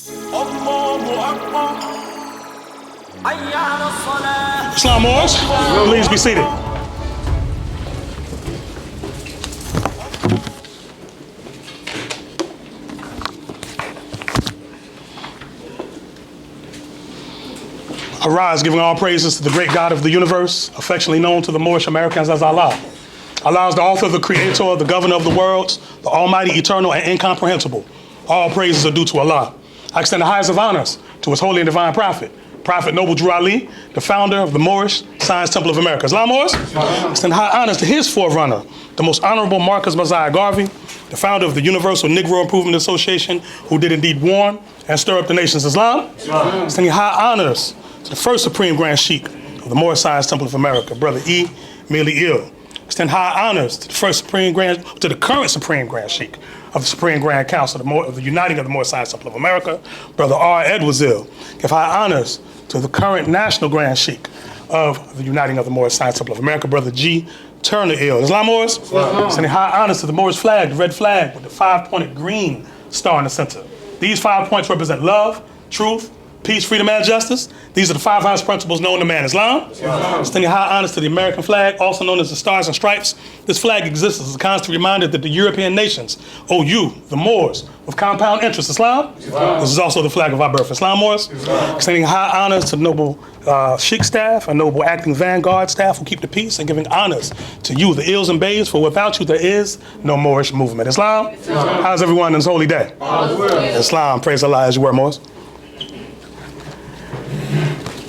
Islam Moors, please be seated. Arise, giving all praises to the great God of the universe, affectionately known to the Moorish Americans as Allah. Allah is the author, the creator, the governor of the worlds, the almighty, eternal, and incomprehensible. All praises are due to Allah. I extend the highest of honors to his holy and divine prophet, Prophet Noble Drew Ali, the founder of the Moorish Science Temple of America. Islam Moors? I extend high honors to his forerunner, the most honorable Marcus Mosiah Garvey, the founder of the Universal Negro Improvement Association, who did indeed warn and stir up the nation's Islam. Extending high honors to the first Supreme Grand Sheikh of the Moorish Science Temple of America, Brother E. Ranesi-El. Extend high honors to the current Supreme Grand Sheikh of the Supreme Grand Council of the Uniting of the Moorish Science Temple of America, Brother R. Edwards-El. Give high honors to the current National Grand Sheikh of the Uniting of the Moorish Science Temple of America, Brother G. Turner-El. Islam Moors? Sending high honors to the Moorish flag, the red flag with the 5-pointed green star in the center. These 5 points represent love, truth, peace, freedom, and justice. These are the 5 highest principles known to man. Islam? Extending high honors to the American flag, also known as the Stars and Stripes. This flag exists as a constant reminder that the European nations owe you, the Moors, with compound interest. Islam? This is also the flag of our birth. Islam Moors? Extending high honors to the noble Sheikh staff and noble acting vanguard staff who keep the peace, and giving honors to you, the ills and babes, for without you there is no Moorish movement. Islam? How's everyone on this holy day? Islam. Praise Allah as you were, Moors.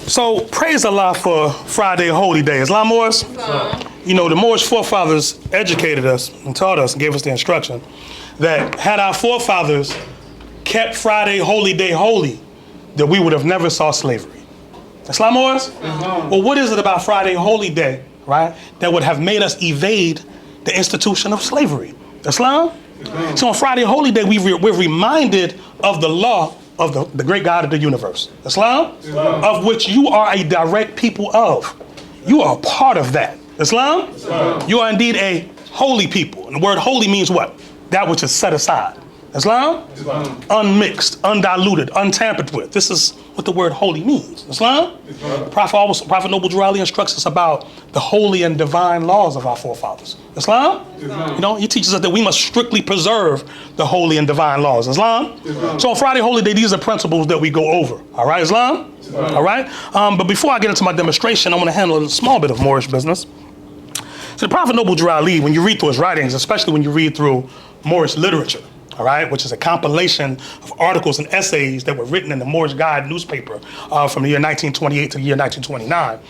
So praise Allah for Friday, holy day. Islam Moors? You know, the Moorish forefathers educated us and taught us and gave us the instruction that had our forefathers kept Friday, holy day holy, that we would have never saw slavery. Islam Moors? Well, what is it about Friday, holy day, right, that would have made us evade the institution of slavery? Islam? So on Friday, holy day, we're reminded of the law of the great God of the universe. Islam? Of which you are a direct people of. You are a part of that. Islam? You are indeed a holy people. And the word holy means what? That which is set aside. Islam? Unmixed, undiluted, untampered with. This is what the word holy means. Islam? Prophet Noble Drew Ali instructs us about the holy and divine laws of our forefathers. Islam? You know, he teaches us that we must strictly preserve the holy and divine laws. Islam? So on Friday Holy Day, these are principles that we go over. All right, Islam? All right? But before I get into my demonstration, I want to handle a small bit of Moorish business. So the Prophet Noble Drew Ali, when you read through his writings, especially when you read through Moorish literature, all right, which is a compilation of articles and essays that were written in the Moorish Guide newspaper from the year 1928 to the year 1929.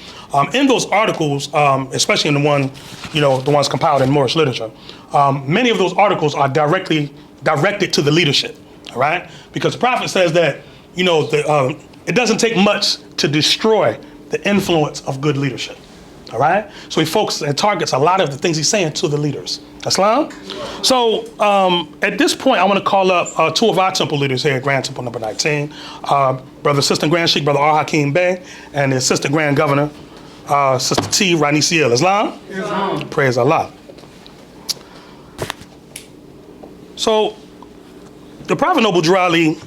In those articles, especially in the ones compiled in Moorish literature, many of those articles are directly directed to the leadership, all right? Because the Prophet says that, it doesn't take much to destroy the influence of good leadership. All right? So he focuses and targets a lot of the things he's saying to the leaders. Islam? So at this point, I want to call up 2 of our temple leaders here at Grand Temple number 19, Brother Assistant Grand Sheikh, Brother R. Hakeem Bey, and the Assistant Grand Governor, Sister T. Ranesi-El. Islam? Praise Allah. So the Prophet Noble Drew Ali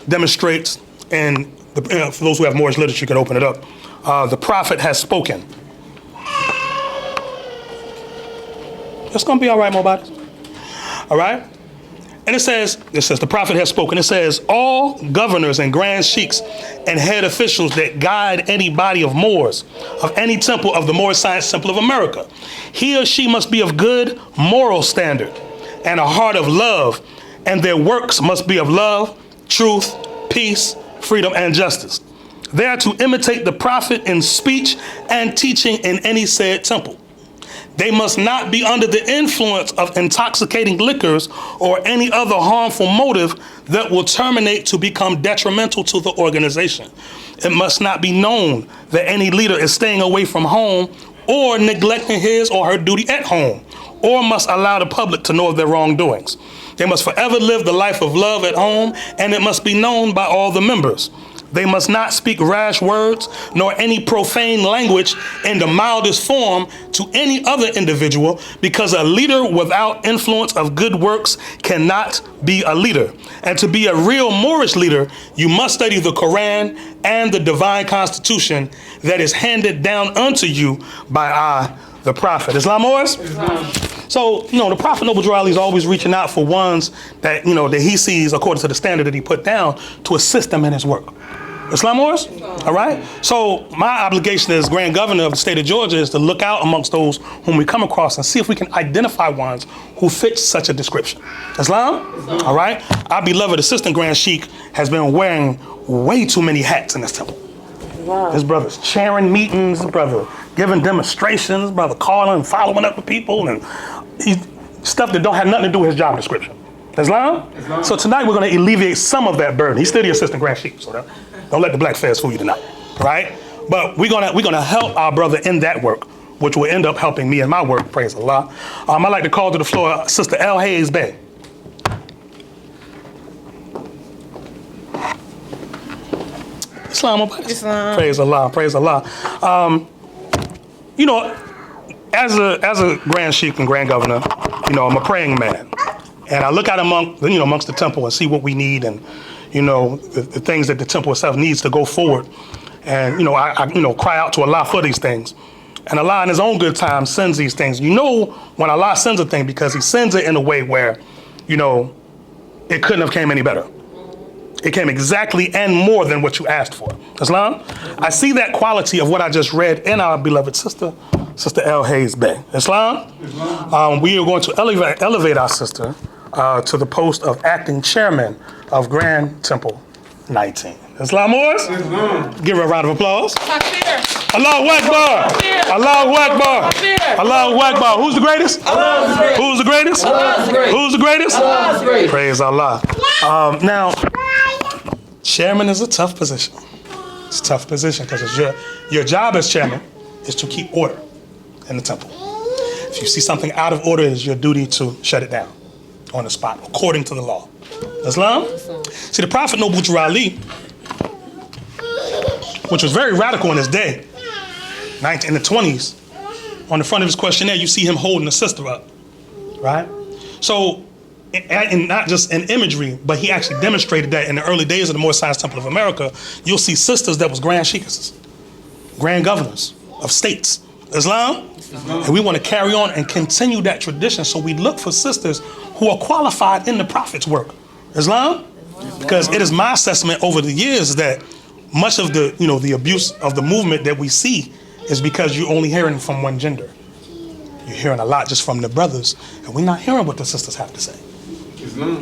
demonstrates, and for those who have Moorish literature, you can open it up. The Prophet has spoken. It's going to be all right, Mobatis. All right? And it says, the Prophet has spoken. It says, all governors and grand sheiks and head officials that guide any body of Moors, of any temple of the Moorish Science Temple of America, he or she must be of good moral standard and a heart of love, and their works must be of love, truth, peace, freedom, and justice. They are to imitate the Prophet in speech and teaching in any said temple. They must not be under the influence of intoxicating liquors or any other harmful motive that will terminate to become detrimental to the organization. It must not be known that any leader is staying away from home or neglecting his or her duty at home, or must allow the public to know of their wrongdoings. They must forever live the life of love at home, and it must be known by all the members. They must not speak rash words, nor any profane language in the mildest form to any other individual, because a leader without influence of good works cannot be a leader. And to be a real Moorish leader, you must study the Quran and the divine constitution that is handed down unto you by I, the Prophet. Islam Moors? So, the Prophet Noble Drew Ali is always reaching out for ones that, that he sees according to the standard that he put down to assist them in his work. Islam Moors? All right? So my obligation as Grand Governor of the state of Georgia is to look out amongst those whom we come across and see if we can identify ones who fit such a description. Islam? All right? Our beloved Assistant Grand Sheikh has been wearing way too many hats in this temple. Wow. His brother's chairing meetings, his brother giving demonstrations, his brother calling and following up with people, and stuff that don't have nothing to do with his job description. Islam? So tonight we're going to alleviate some of that burden. He's still the Assistant Grand Sheikh, so don't let the black feds fool you tonight, right? But we're gonna help our brother in that work, which will end up helping me in my work. Praise Allah. I'd like to call to the floor Sister L. Hayes Bay. Islam. Praise Allah. Praise Allah. As a Grand Sheikh and Grand Governor, I'm a praying man, and I look out amongst the temple and see what we need and. The things that the temple itself needs to go forward. And, I cry out to Allah for these things. And Allah in his own good time sends these things. When Allah sends a thing, because he sends it in a way where, it couldn't have came any better. It came exactly and more than what you asked for. Islam? I see that quality of what I just read in our beloved sister, Sister L. Hayes Bay. Islam? We are going to elevate our sister to the post of acting chairman of Grand Temple 19. Islam Moors? Give her a round of applause. Allahu Akbar. Allahu Akbar. Allahu Akbar. Who's the greatest? Who's the greatest? Who's the greatest? Praise Allah. Now, chairman is a tough position. It's a tough position because your job as chairman is to keep order in the temple. If you see something out of order, it is your duty to shut it down on the spot, according to the law. Islam? See, the Prophet Noble Drew Ali, which was very radical in his day, in the 20s, on the front of his questionnaire, you see him holding a sister up, right? So, and not just in imagery, but he actually demonstrated that in the early days of the Moorish Science Temple of America, you'll see sisters that was Grand Sheikhs, Grand Governors of states. Islam? And we want to carry on and continue that tradition, so we look for sisters who are qualified in the Prophet's work. Islam? Because it is my assessment over the years that much of the abuse of the movement that we see is because you're only hearing from one gender. You're hearing a lot just from the brothers, and we're not hearing what the sisters have to say.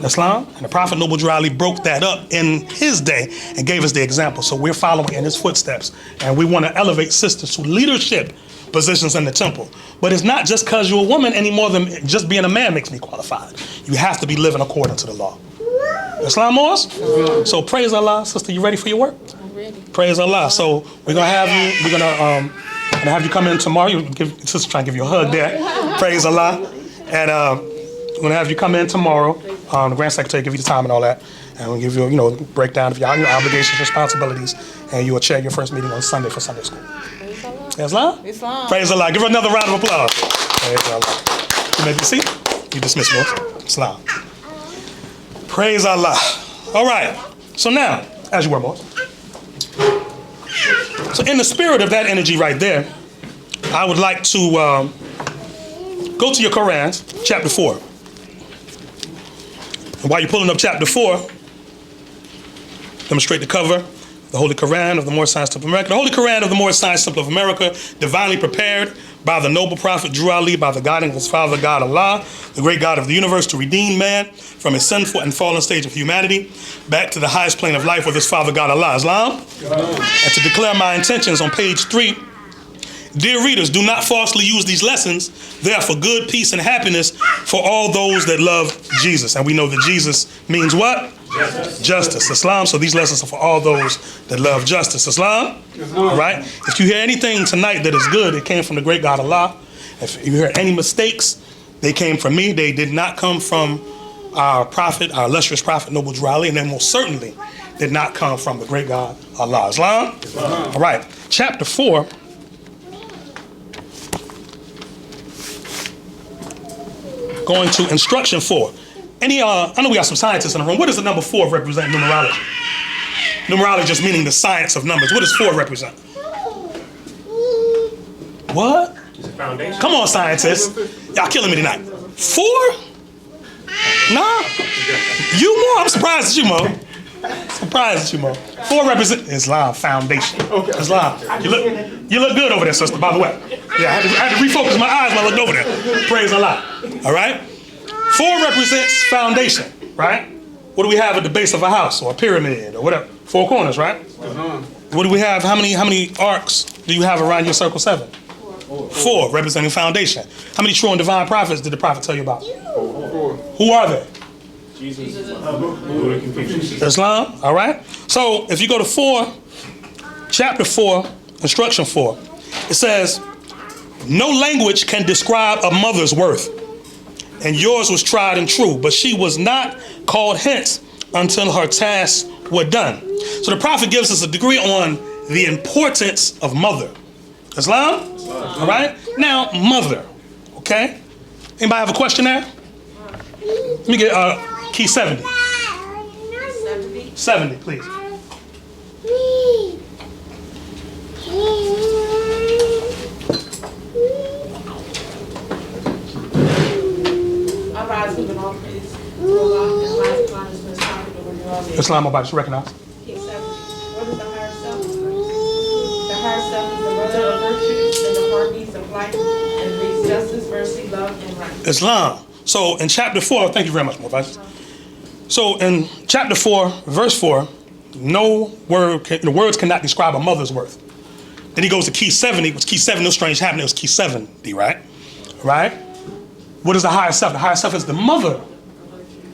Islam? And the Prophet Noble Drew Ali broke that up in his day and gave us the example. So we're following in his footsteps, and we want to elevate sisters to leadership positions in the temple. But it's not just because you're a woman any more than just being a man makes me qualified. You have to be living according to the law. Islam Moors? So praise Allah. Sister, you ready for your work? I'm ready. Praise Allah. So we're going to have you, have you come in tomorrow. Sister trying to give you a hug there. Praise Allah. And we're going to have you come in tomorrow. The Grand Secretary give you the time and all that. And we'll give you a breakdown of your obligations, responsibilities, and you will chair your first meeting on Sunday for Sunday school. Islam? Islam. Praise Allah. Give her another round of applause. Praise Allah. You may be seated. You dismiss me. Islam. Praise Allah. All right. So now, as you were, Moses. So in the spirit of that energy right there, I would like to go to your Quran, chapter 4. And while you're pulling up chapter 4, demonstrate the cover. The Holy Quran of the Moorish Science Temple of America. The Holy Quran of the Moorish Science Temple of America, divinely prepared by the noble prophet Drew Ali, by the guidance of his father, God Allah, the great God of the universe, to redeem man from his sinful and fallen stage of humanity back to the highest plane of life with his father, God Allah. Islam? And to declare my intentions on page 3. Dear readers, do not falsely use these lessons. They are for good, peace, and happiness for all those that love Jesus. And we know that Jesus means what? Justice. Islam. So these lessons are for all those that love justice. Islam. All right. If you hear anything tonight that is good, it came from the great God Allah. If you hear any mistakes, they came from me. They did not come from our prophet, our illustrious prophet, Noble Drew Ali. And they most certainly did not come from the great God, Allah. Islam? All right. Chapter 4. Going to instruction 4. I know we got some scientists in the room. What does the number 4 represent in numerology? Numerology just meaning the science of numbers. What does 4 represent? What? Foundation. Come on, scientists. Y'all killing me tonight. 4? Nah. You more? I'm surprised at you, Mo. Surprised at you, Mo. 4 represent Islam, foundation. Islam. You look good over there, sister, by the way. Yeah, I had to refocus my eyes while I looked over there. Praise Allah. All right? 4 represents foundation, right? What do we have at the base of a house or a pyramid or whatever? 4 corners, right? What do we have? How many arcs do you have around your circle 7? 4, representing foundation. How many true and divine prophets did the prophet tell you about? 4. Who are they? Jesus. Islam, all right? So if you go to 4, chapter 4, instruction 4, it says, no language can describe a mother's worth, and yours was tried and true, but she was not called hence until her tasks were done. So the prophet gives us a degree on the importance of mother. Islam? All right? Now, mother, okay? Anybody have a question there? Let me get key 70. 70, please. Islam about to recognize. What is the higher self? The higher self is the mother of virtues and the heartbeats of life and breeds justice, mercy, love, and right. Islam. So in chapter 4, thank you very much, Mufas. So in chapter 4, verse 4, the words cannot describe a mother's worth. Then he goes to key 70, which key 7, no strange happening, it was key 70, right? Right? What is the higher self? The higher self is the mother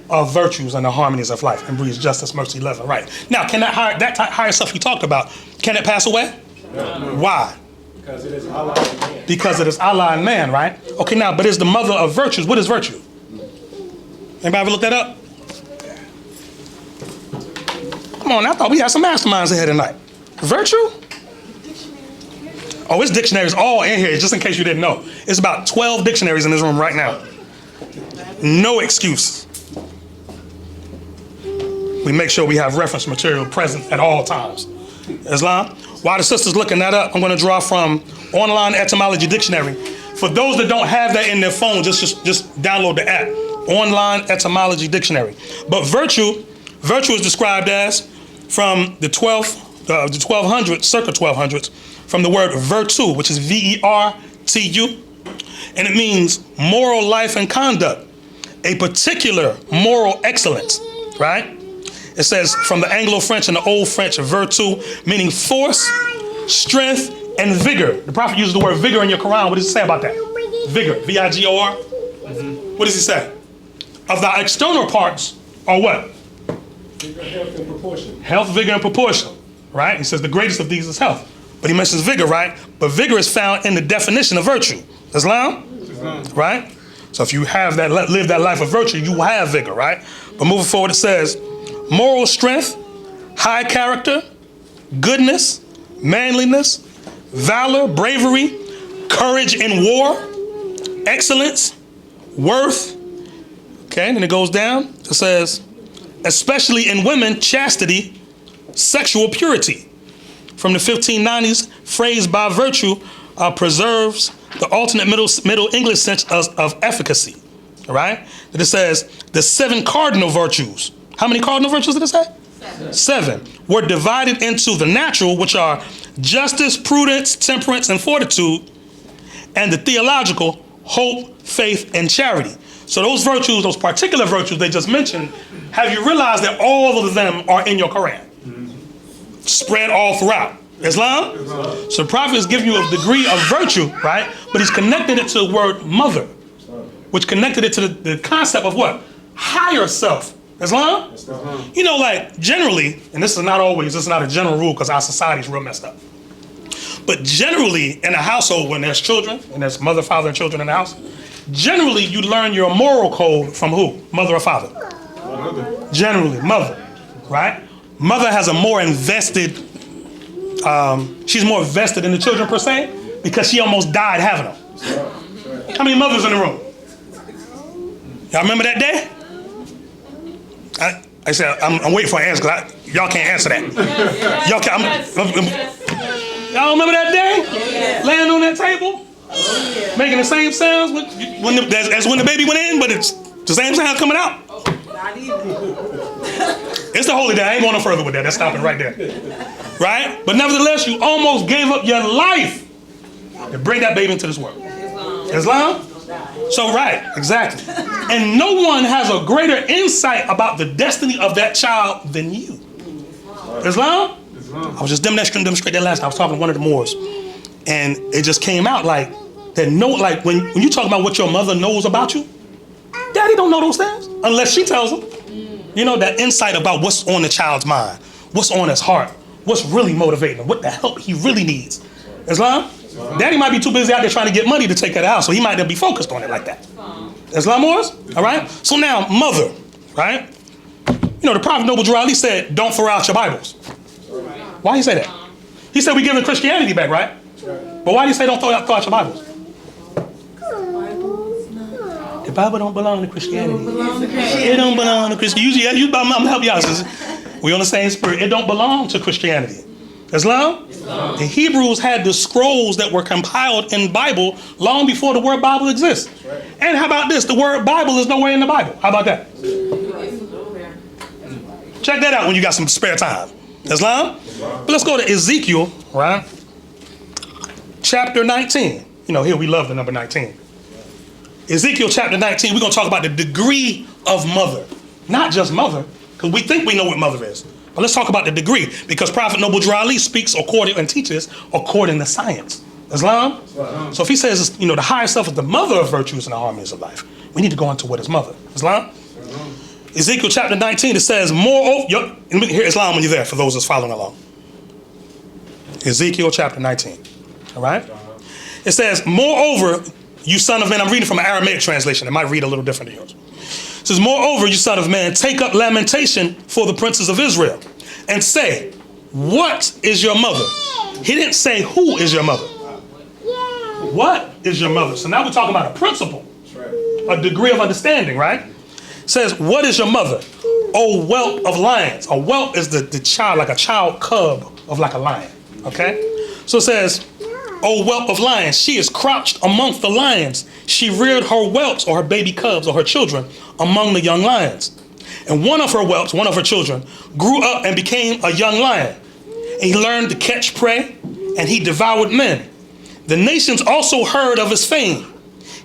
of virtues and the harmonies of life and breeds justice, mercy, love, and right. Now, can that higher self you talked about, can it pass away? No. Why? Because it is Allah and man. Because it is Allah and man, right? Okay, now, but it's the mother of virtues. What is virtue? Anybody ever look that up? Come on, I thought we had some masterminds ahead tonight. Virtue? Oh, it's dictionaries all in here, just in case you didn't know. It's about 12 dictionaries in this room right now. No excuse. We make sure we have reference material present at all times. Islam? While the sister's looking that up, I'm going to draw from Online Etymology Dictionary. For those that don't have that in their phone, just download the app. Online Etymology Dictionary. But virtue is described as from the 1200s, circa 1200s, from the word virtu, which is V-E-R-T-U, and it means moral life and conduct, a particular moral excellence, right? It says from the Anglo-French and the Old French, virtu, meaning force, strength, and vigor. The prophet uses the word vigor in your Quran. What does it say about that? Vigor, V-I-G-O-R. What does he say? Of the external parts are what? Vigor, health, and proportion. Health, vigor, and proportion, right? He says the greatest of these is health. But he mentions vigor, right? But vigor is found in the definition of virtue. Islam? Right? So if you have that, live that life of virtue, you will have vigor, right? But moving forward, it says moral strength, high character, goodness, manliness, valor, bravery, courage in war, excellence, worth. Okay, then it goes down. It says, especially in women, chastity, sexual purity. From the 1590s, phrase by virtue preserves the alternate Middle English sense of efficacy. All right? Then it says the 7 cardinal virtues. How many cardinal virtues did it say? 7 were divided into the natural, which are justice, prudence, temperance, and fortitude, and the theological, hope, faith, and charity. So those virtues, those particular virtues they just mentioned, have you realized that all of them are in your Quran? Spread all throughout. Islam? So the prophet is giving you a degree of virtue, right? But he's connected it to the word mother, which connected it to the concept of what? Higher self. Islam? You know, like generally, and this is not a general rule because our society is real messed up. But generally in a household when there's children, and there's mother, father, and children in the house, generally you learn your moral code from who? Mother or father? Mother. Generally, mother, right? Mother has a more invested, she's more vested in the children per se, because she almost died having them. How many mothers in the room? Y'all remember that day? I said, I'm waiting for an answer because y'all can't answer that. Y'all can't. Y'all remember that day? Laying on that table? Making the same sounds as when the baby went in, but it's the same sound coming out? It's the holy day. I ain't going no further with that. That's stopping right there. Right? But nevertheless, you almost gave up your life to bring that baby into this world. Islam? So right, exactly. And no one has a greater insight about the destiny of that child than you. Islam? I was just demonstrating that last night. I was talking to one of the Moors, and it just came out like that. No, like when you talk about what your mother knows about you, Daddy don't know those things unless she tells him. You know, that insight about what's on the child's mind, what's on his heart, what's really motivating him, what the help he really needs. Islam? Daddy might be too busy out there trying to get money to take care of the house, so he might not be focused on it like that. Islam Moors? All right? So now, mother, right? You know, the Prophet Noble Drew Ali said, don't throw out your Bibles. Why he say that? He said we're giving Christianity back, right? But why do you say don't throw out your Bibles? The Bible don't belong to Christianity. It don't belong to Christianity. I'm gonna help y'all. We're on the same spirit. It don't belong to Christianity. Islam? The Hebrews had the scrolls that were compiled in Bible long before the word Bible exists. And how about this? The word Bible is nowhere in the Bible. How about that? Check that out when you got some spare time. Islam? But let's go to Ezekiel, right? Chapter 19. You know, here we love the number 19. Ezekiel chapter 19, we're going to talk about the degree of mother. Not just mother, because we think we know what mother is. But let's talk about the degree, because Prophet Noble Drew Ali speaks according and teaches according to science. Islam? So if he says, you know, the higher self is the mother of virtues and the harmonies of life, we need to go into what is mother. Islam? Ezekiel chapter 19, it says, moreover, hear Islam when you're there, for those that's following along. Ezekiel chapter 19, all right? It says, moreover, you son of man, I'm reading from an Aramaic translation. It might read a little different than yours. It says, moreover, you son of man, take up lamentation for the princes of Israel and say, what is your mother? He didn't say who is your mother. What is your mother? So now we're talking about a principle, a degree of understanding, right? It says, what is your mother? O whelp of lions. A whelp is the child, like a child cub of like a lion, okay? So it says, O whelp of lions, she is crouched amongst the lions. She reared her whelps or her baby cubs or her children among the young lions. And one of her whelps, one of her children, grew up and became a young lion. And he learned to catch prey, and he devoured men. The nations also heard of his fame.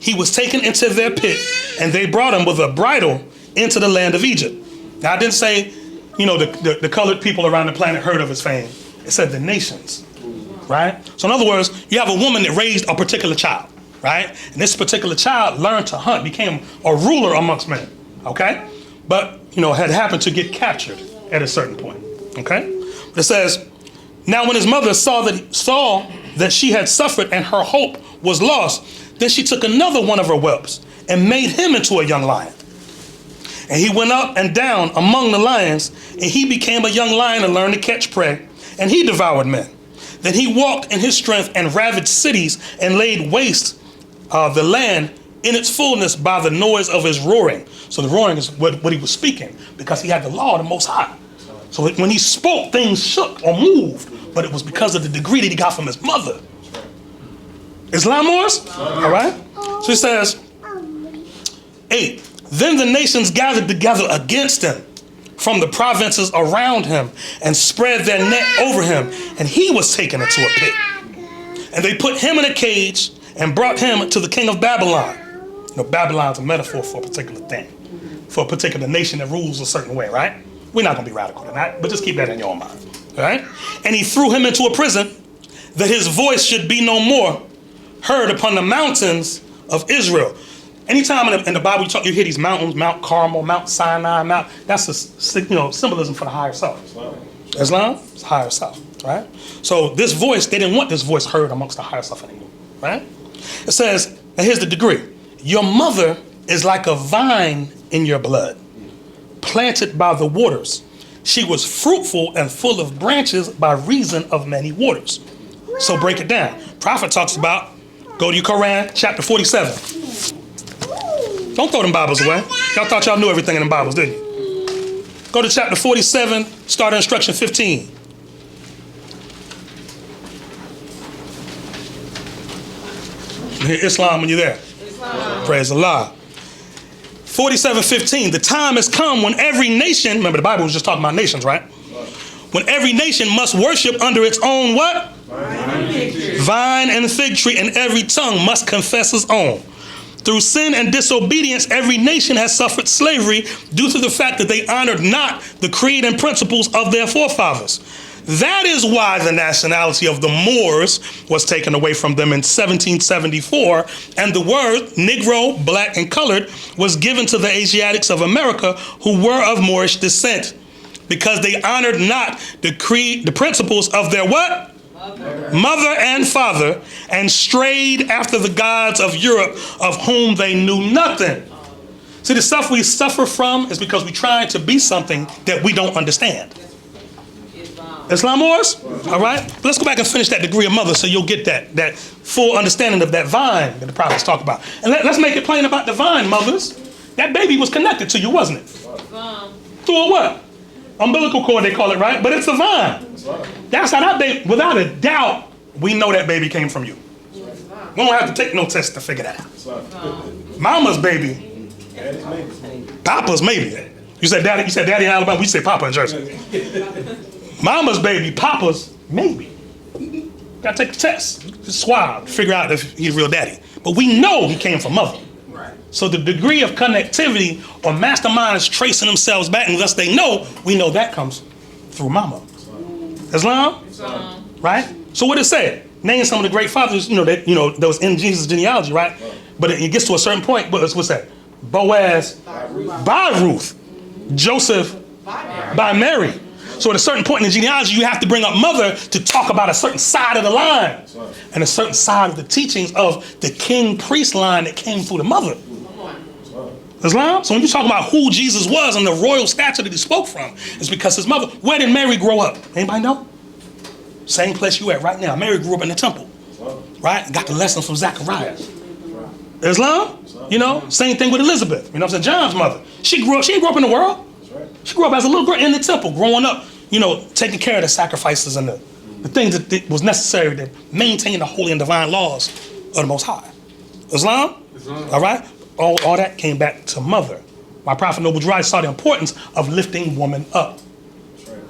He was taken into their pit, and they brought him with a bridle into the land of Egypt. Now, I didn't say, you know, the colored people around the planet heard of his fame. It said the nations, right? So in other words, you have a woman that raised a particular child, right? And this particular child learned to hunt, became a ruler amongst men, okay? But, you know, had happened to get captured at a certain point, okay? But it says, now when his mother saw that she had suffered and her hope was lost, then she took another one of her whelps and made him into a young lion. And he went up and down among the lions, and he became a young lion and learned to catch prey, and he devoured men. Then he walked in his strength and ravaged cities and laid waste the land in its fullness by the noise of his roaring. So the roaring is what he was speaking, because he had the law of the Most High. So when he spoke, things shook or moved, but it was because of the degree that he got from his mother. Islam Moors? All right? So he says, 8, then the nations gathered together against him from the provinces around him and spread their net over him, and he was taken into a pit. And they put him in a cage and brought him to the king of Babylon. You know, Babylon's a metaphor for a particular thing, for a particular nation that rules a certain way, right? We're not going to be radical tonight, but just keep that in your own mind, all right? And he threw him into a prison that his voice should be no more heard upon the mountains of Israel. Anytime in the Bible you hear these mountains, Mount Carmel, Mount Sinai, that's a symbolism for the higher self. Islam is higher self, right? So this voice, they didn't want this voice heard amongst the higher self anymore, right? It says, and here's the degree. Your mother is like a vine in your blood, planted by the waters, She was fruitful and full of branches by reason of many waters. So break it down. Prophet talks about, go to your Quran, chapter 47. Don't throw them Bibles away. Y'all thought y'all knew everything in the Bibles, didn't you? Go to chapter 47, start at instruction 15. You hear Islam when you're there. Islam. Praise Allah. 47:15. The time has come when every nation, remember the Bible was just talking about nations, right? When every nation must worship under its own what? Vine and fig tree, and every tongue must confess its own. Through sin and disobedience, every nation has suffered slavery due to the fact that they honored not the creed and principles of their forefathers. That is why the nationality of the Moors was taken away from them in 1774, and the word Negro, black, and colored was given to the Asiatics of America who were of Moorish descent, because they honored not the creed, the principles of their what? Mother and father, and strayed after the gods of Europe, of whom they knew nothing. See, the stuff we suffer from is because we try to be something that we don't understand. Islam Moors? All right? But let's go back and finish that degree of mother so you'll get that full understanding of that vine that the prophets talk about. And let's make it plain about the vine, mothers. That baby was connected to you, wasn't it? Through a what? Umbilical cord, they call it, right? But it's a vine. That's how that baby, without a doubt, we know that baby came from you. We don't have to take no test to figure that out. Mama's baby. Papa's maybe. You said daddy in Alabama, we say papa in Jersey. Mama's baby, papa's maybe. Gotta take the test. Just swab, figure out if he's real daddy. But we know he came from mother. So the degree of connectivity or masterminds tracing themselves back, unless they know, we know that comes through mama. Islam? Right? So what it said? Name some of the great fathers, that was in Jesus' genealogy, right? But it gets to a certain point. What's that? Boaz by Ruth, Joseph by Mary. So at a certain point in the genealogy, you have to bring up mother to talk about a certain side of the line and a certain side of the teachings of the king priest line that came through the mother. Islam? So when you talk about who Jesus was and the royal stature that he spoke from, it's because his mother. Where did Mary grow up? Anybody know? Same place you at right now. Mary grew up in the temple, right? Got the lesson from Zechariah. Islam? Same thing with Elizabeth. You know what I'm saying? John's mother. She didn't grow up in the world. She grew up as a little girl in the temple, growing up, taking care of the sacrifices and the things that was necessary to maintain the holy and divine laws of the Most High. Islam? All right? All that came back to mother. My Prophet Noble Drew saw the importance of lifting woman up.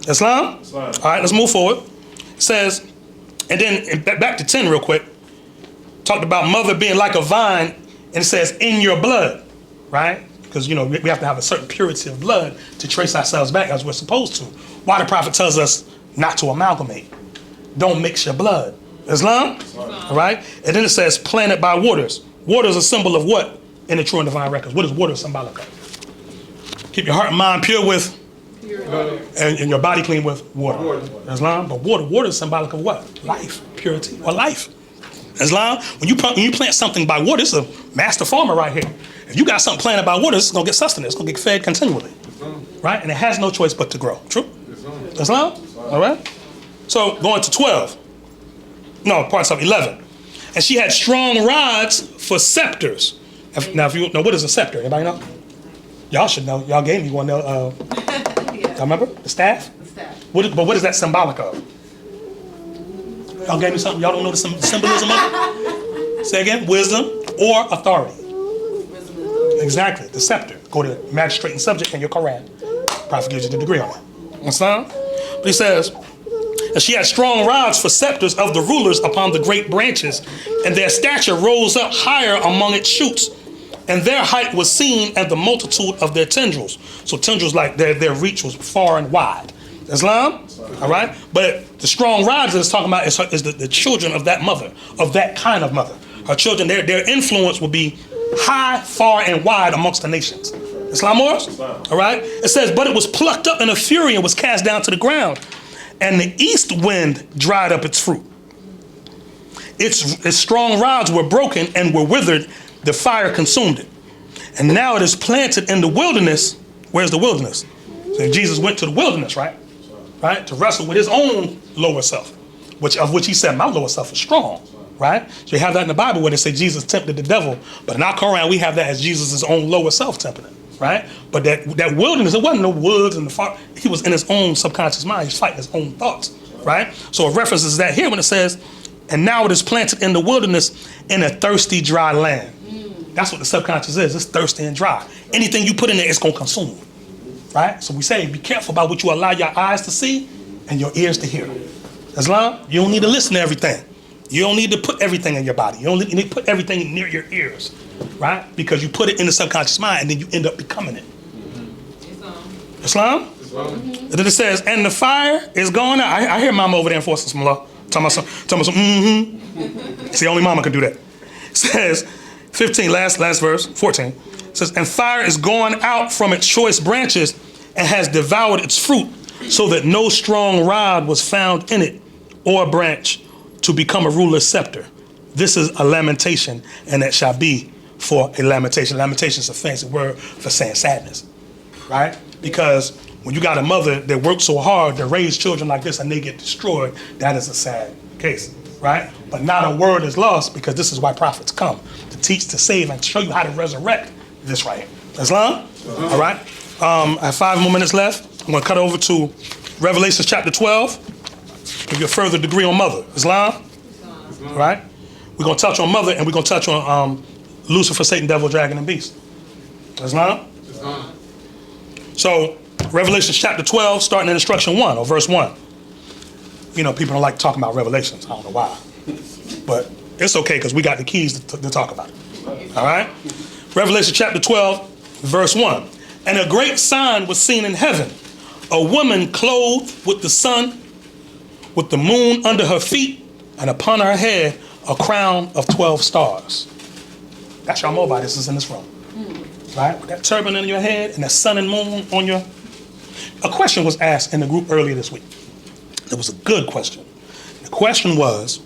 Islam? All right, let's move forward. It says, and then back to 10 real quick. Talked about mother being like a vine, and it says in your blood, right? Because, we have to have a certain purity of blood to trace ourselves back as we're supposed to. Why the Prophet tells us not to amalgamate. Don't mix your blood. Islam? All right? And then it says planted by waters. Water is a symbol of what in the true and divine records? What is water symbolic of? Keep your heart and mind pure with, and your body clean with water. Islam? But water is symbolic of what? Life, purity, or life. Islam? When you plant something by water, it's a master farmer right here. If you got something planted by water, it's going to get sustenance. It's going to get fed continually. Right? And it has no choice but to grow. True? Islam? All right? So going to 12. No, parts of 11. And she had strong rods for scepters. Now, if you know, what is a scepter? Anybody know? Y'all should know. Y'all gave me one. Y'all remember? The staff? The staff. But what is that symbolic of? Y'all gave me something. Y'all don't know the symbolism of it? Say again. Wisdom or authority. Exactly. The scepter. Go to magistrate and subject in your Quran. Prophet gives you the degree on that. Understand? But he says, and she had strong rods for scepters of the rulers upon the great branches, and their stature rose up higher among its shoots, and their height was seen and the multitude of their tendrils. So tendrils, like their reach was far and wide. Islam? All right? But the strong rods that it's talking about is the children of that mother, of that kind of mother. Her children, their influence will be high, far, and wide amongst the nations. Islam Moors? All right? It says, but it was plucked up in a fury and was cast down to the ground, and the east wind dried up its fruit. Its strong rods were broken and were withered. The fire consumed it. And now it is planted in the wilderness. Where's the wilderness? So Jesus went to the wilderness, right? Right? To wrestle with his own lower self, of which he said, my lower self is strong, right? So you have that in the Bible where they say Jesus tempted the devil, but in our Quran, we have that as Jesus' own lower self tempting him, right? But that wilderness, it wasn't no woods and the far, he was in his own subconscious mind. He's fighting his own thoughts, right? So it references that here when it says, and now it is planted in the wilderness in a thirsty, dry land. That's what the subconscious is. It's thirsty and dry. Anything you put in there, it's going to consume, right? So we say, be careful about what you allow your eyes to see and your ears to hear. Islam, you don't need to listen to everything. You don't need to put everything in your body. You don't need to put everything near your ears, right? Because you put it in the subconscious mind and then you end up becoming it. Islam? And then it says, and the fire is going out. I hear mama over there enforcing some law. Talking about some, See, only mama could do that. It says, 15, last verse, 14. It says, and fire is going out from its choice branches and has devoured its fruit, so that no strong rod was found in it or branch to become a ruler's scepter. This is a lamentation, and it shall be for a lamentation. Lamentation is a fancy word for saying sadness, right? Because when you got a mother that worked so hard to raise children like this and they get destroyed, that is a sad case, right? But not a word is lost, because this is why prophets come, to teach, to save, and show you how to resurrect this right here. Islam? All right. I have 5 more minutes left. I'm going to cut over to Revelation chapter 12. Give you a further degree on mother. Islam? All right. We're going to touch on mother, and we're going to touch on Lucifer, Satan, devil, dragon, and beast. Islam? So, Revelation chapter 12, starting in instruction 1, or verse 1. You know, people don't like talking about Revelations. I don't know why. But it's okay, because we got the keys to talk about it. All right? Revelation chapter 12, verse 1. And a great sign was seen in heaven, a woman clothed with the sun, with the moon under her feet, and upon her head a crown of 12 stars. That's y'all know about this, is in this room. Right? With that turban in your head and that sun and moon on your... A question was asked in the group earlier this week. It was a good question. The question was,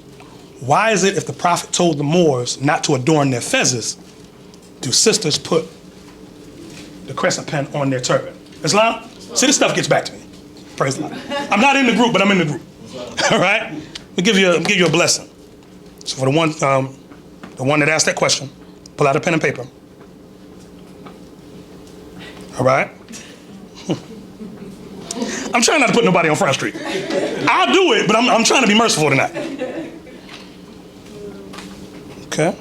why is it if the prophet told the Moors not to adorn their fezzes, do sisters put the crescent pen on their turban? Islam? See, this stuff gets back to me. Praise the Lord. I'm not in the group, but I'm in the group. All right? We'll give you a blessing. So for the one that asked that question, pull out a pen and paper. All right? I'm trying not to put nobody on Front Street. I'll do it, but I'm trying to be merciful tonight. Okay?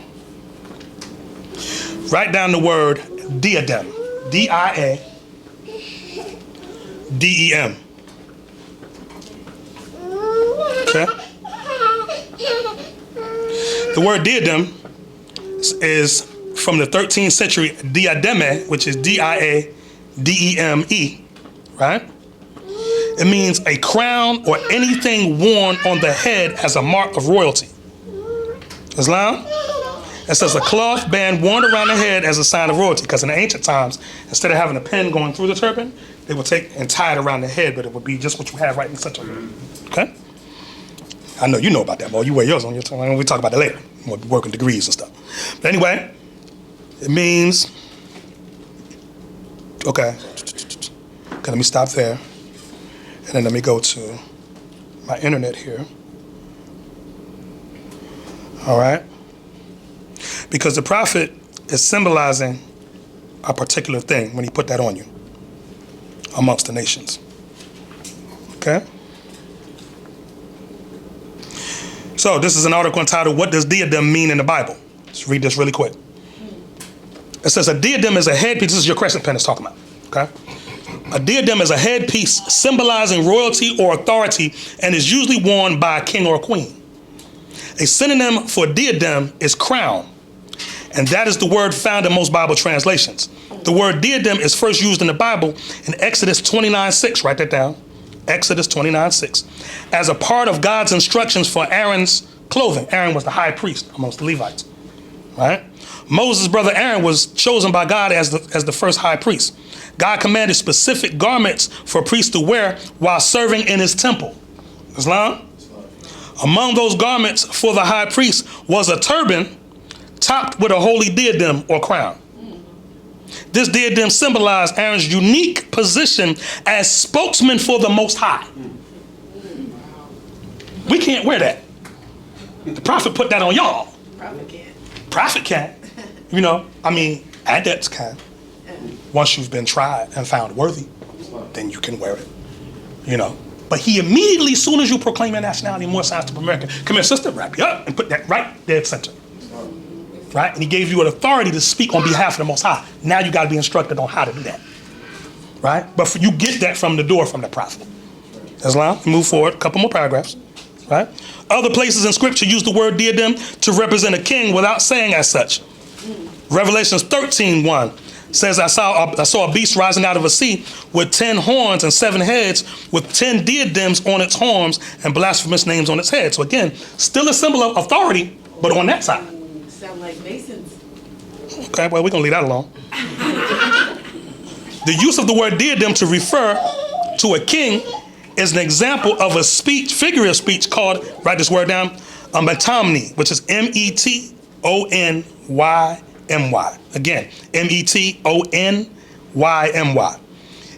Write down the word diadem. D-I-A-D-E-M. Okay? The word diadem is from the 13th century diademe, which is D-I-A-D-E-M-E, right? It means a crown or anything worn on the head as a mark of royalty. Islam? It says a cloth band worn around the head as a sign of royalty, because in the ancient times, instead of having a pin going through the turban, they would take and tie it around the head, but it would be just what you have right in the center. Okay? I know you know about that, boy. You wear yours on your tongue. We talk about that later. We'll be working degrees and stuff. But anyway, it means, okay, let me stop there. And then let me go to my internet here. All right? Because the prophet is symbolizing a particular thing when he put that on you amongst the nations. Okay? So this is an article entitled, What Does Diadem Mean in the Bible? Let's read this really quick. It says a diadem is a headpiece. This is your crescent pen it's talking about. Okay? A diadem is a headpiece symbolizing royalty or authority and is usually worn by a king or a queen. A synonym for diadem is crown, and that is the word found in most Bible translations. The word diadem is first used in the Bible in Exodus 29:6. Write that down. Exodus 29:6. As a part of God's instructions for Aaron's clothing. Aaron was the high priest amongst the Levites. Right? Moses' brother Aaron was chosen by God as the first high priest. God commanded specific garments for priests to wear while serving in his temple. Islam? Among those garments for the high priest was a turban topped with a holy diadem or crown. This diadem symbolized Aaron's unique position as spokesman for the Most High. We can't wear that. The prophet put that on y'all. Prophet can't. You know, I mean, adepts can. Once you've been tried and found worthy, then you can wear it. You know. But he immediately, as soon as you proclaim your nationality, more signs to America, come here, sister, wrap you up and put that right dead center. Right? And he gave you an authority to speak on behalf of the Most High. Now you got to be instructed on how to do that. Right? But you get that from the door from the prophet. Islam, move forward, a couple more paragraphs. Right? Other places in scripture use the word diadem to represent a king without saying as such. Revelations 13:1 says, I saw a beast rising out of a sea with 10 horns and 7 heads, with 10 diadems on its horns and blasphemous names on its head. So again, still a symbol of authority, but on that side. Sound like Masons. Okay, well, we're going to leave that alone. The use of the word diadem to refer to a king is an example of a speech, figure of speech called, write this word down, a metonymy, which is Metonymy. Again, Metonymy.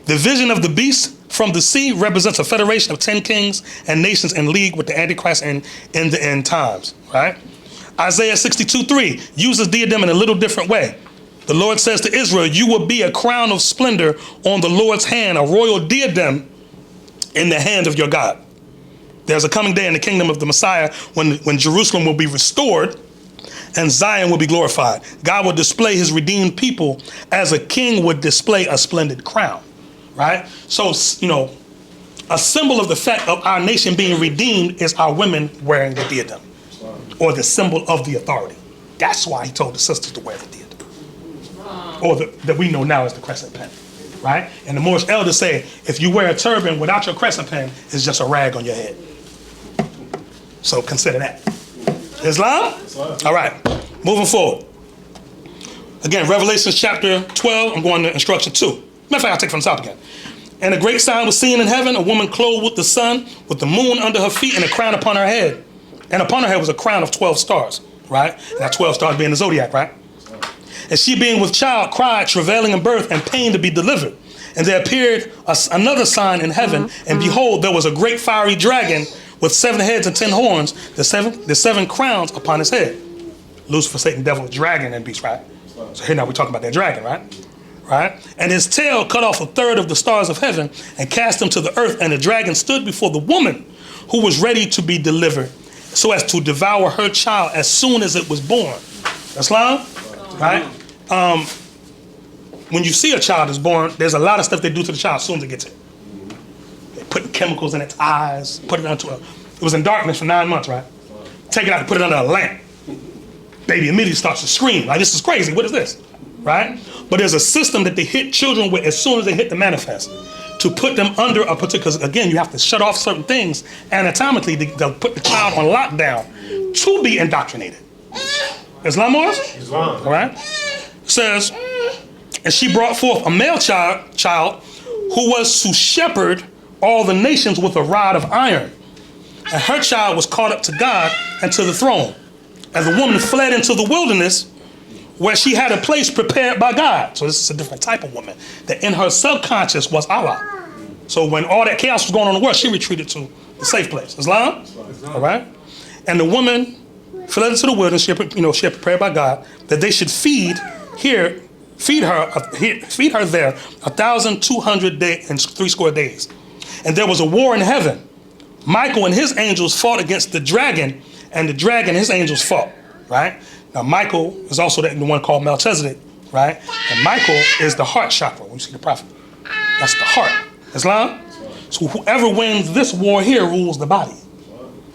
The vision of the beast from the sea represents a federation of 10 kings and nations in league with the Antichrist in the end times, right? Isaiah 62:3 uses diadem in a little different way. The Lord says to Israel, you will be a crown of splendor on the Lord's hand, a royal diadem in the hand of your God. There's a coming day in the kingdom of the Messiah when Jerusalem will be restored and Zion will be glorified. God will display his redeemed people as a king would display a splendid crown, right? So, you know, a symbol of the fact of our nation being redeemed is our women wearing the diadem, or the symbol of the authority. That's why he told the sisters to wear the diadem, or that we know now as the crescent pen, right? And the Moorish elders say, if you wear a turban without your crescent pen, it's just a rag on your head. So consider that. Islam? All right, moving forward. Again, Revelation chapter 12, I'm going to instruction 2. Matter of fact, I'll take it from the top again. And a great sign was seen in heaven, a woman clothed with the sun, with the moon under her feet, and a crown upon her head. And upon her head was a crown of 12 stars, right? And that 12 stars being the zodiac, right? And she being with child cried, travailing in birth and pain to be delivered. And there appeared another sign in heaven, and behold, there was a great fiery dragon with 7 heads and 10 horns, the seven crowns upon his head. Lucifer, Satan, devil, dragon, and beast, right? So here now we're talking about that dragon, right? Right? And his tail cut off 1/3 of the stars of heaven and cast them to the earth, and the dragon stood before the woman who was ready to be delivered, so as to devour her child as soon as it was born. Islam? Right? When you see a child is born, there's a lot of stuff they do to the child as soon as it gets here. They put chemicals in its eyes, put it onto it was in darkness for 9 months, right? Take it out and put it under a lamp. Baby immediately starts to scream, like, this is crazy, what is this? Right? But there's a system that they hit children with as soon as they hit the manifest, to put them under a particular, because again, you have to shut off certain things anatomically. They'll put the child on lockdown to be indoctrinated. Islam was? Islam. All right? It says, and she brought forth a male child who was to shepherd all the nations with a rod of iron. And her child was caught up to God and to the throne. And the woman fled into the wilderness, where she had a place prepared by God. So this is a different type of woman, that in her subconscious was Allah. So when all that chaos was going on in the world, she retreated to the safe place. Islam? All right? And the woman fled into the wilderness, she had prepared by God, that they should feed her there 1,200 days and 70 days. And there was a war in heaven. Michael and his angels fought against the dragon, and the dragon and his angels fought, right? Now, Michael is also the one called Melchizedek, right? And Michael is the heart chakra. When you see the prophet, that's the heart. Islam? So whoever wins this war here rules the body,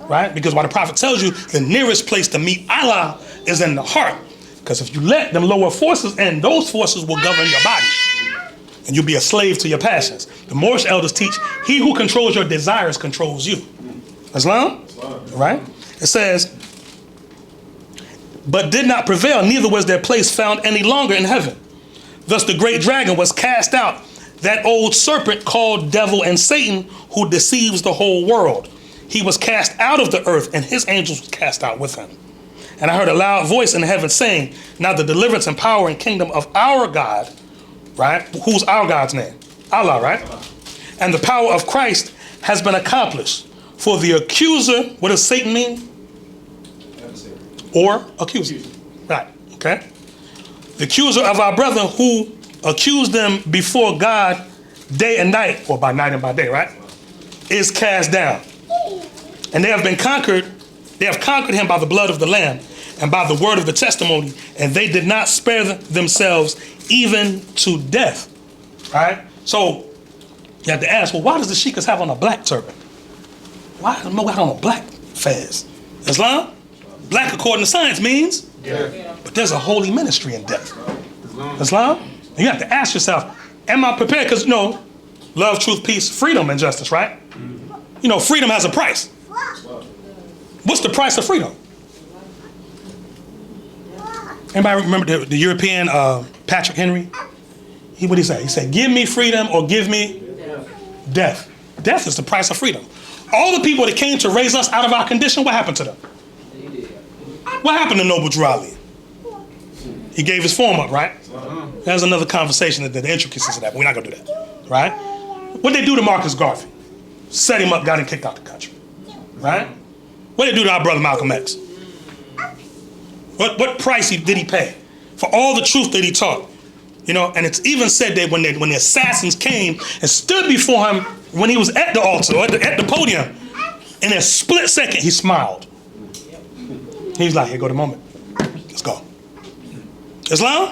right? Because what the prophet tells you, the nearest place to meet Allah is in the heart. Because if you let them lower forces in, those forces will govern your body. And you'll be a slave to your passions. The Moorish elders teach, he who controls your desires controls you. Islam? Right? It says, but did not prevail, neither was their place found any longer in heaven. Thus the great dragon was cast out, that old serpent called devil and Satan, who deceives the whole world. He was cast out of the earth, and his angels were cast out with him. And I heard a loud voice in heaven saying, now the deliverance and power and kingdom of our God right? Who's our God's name? Allah, right? And the power of Christ has been accomplished. For the accuser, what does Satan mean? Adversary. Or accuser. Right, okay? The accuser of our brethren who accused them before God day and night, or by night and by day, right? Is cast down. And they have been conquered. They have conquered him by the blood of the Lamb and by the word of the testimony. And they did not spare themselves even to death. Right? So you have to ask, well, why does the Shiites have on a black turban? Why does Mo have on a black fez? Islam? Black, according to science, means death. But there's a holy ministry in death. Islam? And you have to ask yourself, am I prepared? Because, love, truth, peace, freedom, and justice, right? Freedom has a price. What's the price of freedom? Anybody remember the European Patrick Henry? What did he say? He said, give me freedom or give me death. Death is the price of freedom. All the people that came to raise us out of our condition, what happened to them? What happened to Noble Drew Ali? He gave his form up, right? There's another conversation, the intricacies of that, but we're not going to do that, right? What did they do to Marcus Garvey? Set him up, got him kicked out the country, right? What did they do to our brother Malcolm X? What price did he pay for all the truth that he taught? And it's even said that when the assassins came and stood before him when he was at the altar, or at the podium, in a split second, he smiled. He was like, here go the moment. Let's go. Islam?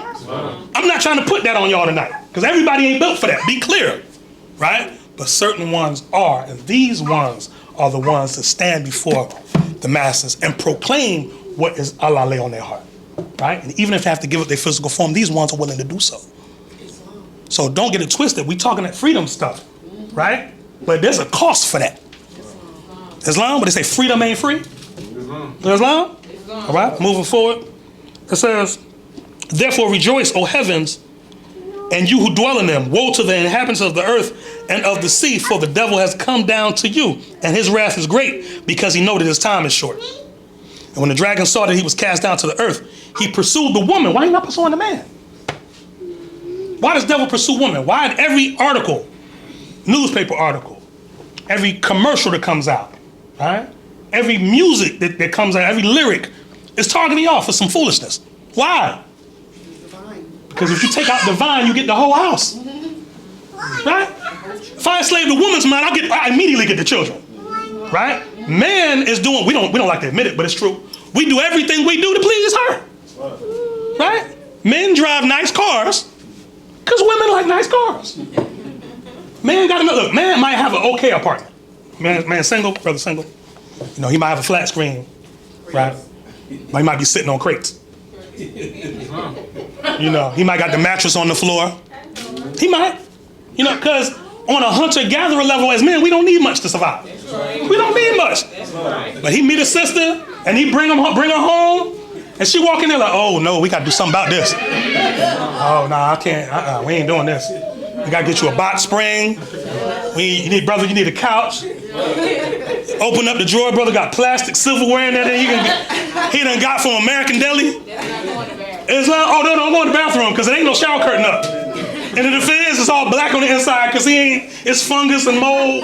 I'm not trying to put that on y'all tonight, because everybody ain't built for that. Be clear, right? But certain ones are, and these ones are the ones that stand before the masses and proclaim what is Allah lay on their heart, right? And even if they have to give up their physical form, these ones are willing to do so. So don't get it twisted. We talking that freedom stuff, right? But there's a cost for that. Islam, but they say freedom ain't free. Islam? All right, moving forward. It says, therefore rejoice, O heavens, and you who dwell in them. Woe to the inhabitants of the earth and of the sea, for the devil has come down to you, and his wrath is great, because he know that his time is short. And when the dragon saw that he was cast down to the earth, he pursued the woman. Why are you not pursuing the man? Why does the devil pursue women? Why in every article, newspaper article, every commercial that comes out, right? Every music that comes out, every lyric is targeting y'all for some foolishness. Why? Because if you take out the vine, you get the whole house. Right? If I enslave the woman's mind, I immediately get the children. Right? Man is doing, we don't like to admit it, but it's true. We do everything we do to please her. Right? Men drive nice cars because women like nice cars. Man man might have an okay apartment. Man single, brother single. He might have a flat screen, right? But he might be sitting on crates. He might got the mattress on the floor. He might, because on a hunter-gatherer level as men, we don't need much to survive. We don't need much. But he meet a sister and he bring her home, and she walk in there like, oh no, we got to do something about this. Oh no, I can't. We ain't doing this. We got to get you a box spring. You need a couch. Open up the drawer, brother got plastic silverware in there that he done got from American Deli. It's like, oh no, I'm going to the bathroom because it ain't no shower curtain up. And if it is, it's all black on the inside because it's fungus and mold.